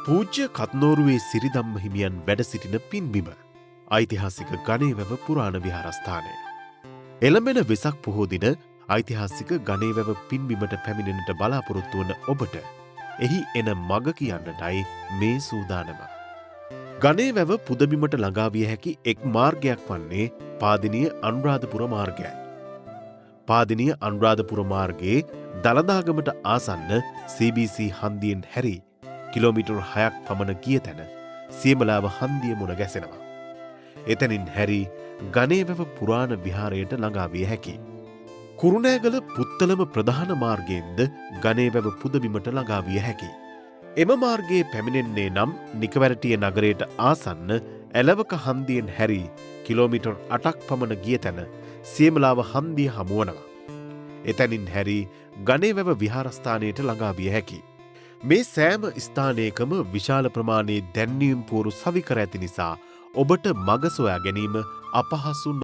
පූජ්‍ය කත්නෝරුවේ සිරිධම්ම හිමියන් වැඩ සිටින පින්බිම ඓතිහාසික ගණේවැව පුරාණ විහාරස්ථානය. එළඹෙන වෙසක් පොහෝ දින ඓතිහාසික ගණේවැව පින්බිමට පැමිණෙන්නට බලාපොරොත්තු වන ඔබට එහි එන මඟ කියන්නටයි මේ සූදානම. ගණේවැව පුදබිමට ළඟා විය හැකි එක් මාර්ගයක් වන්නේ පාදිනිය අනුරාධපුර මාර්ගයයි. පාදිනිය අනුරාධපුර මාර්ගයේ දළදාගමට ආසන්න CBC හන්දියෙන් හැරී කිලෝමීටර් 6ක් පමණ ගිය තැන සියඹලාව හන්දිය මුණ ගැසෙනවා. එතැනින් හැරී ගණේවැව පුරාණ විහාරයට ළඟා විය හැකියි. කුරුණෑගල පුත්තලම ප්‍රධාන මාර්ගයෙන්ද ගණේවැව පුදබිමට ළඟා විය හැකියි. එම මාර්ගයේ පැමිණෙන්නේ නම් නිකවැරටිය නගරයට ආසන්න ඇලවක හන්දියෙන් හැරී කිලෝමීටර් 8ක් පමණ ගිය තැන සියඹලාව හන්දිය හමුවනවා. එතැනින් හැරී ගණේවැව විහාරස්ථානයට ළඟා විය හැකියි. මේ සෑම ස්ථානයකම විශාල ප්‍රමාණයේ දැන්වීම් පුවරු සවිකර ඇති නිසා ඔබට මඟ සොයා ගැනීම අපහසු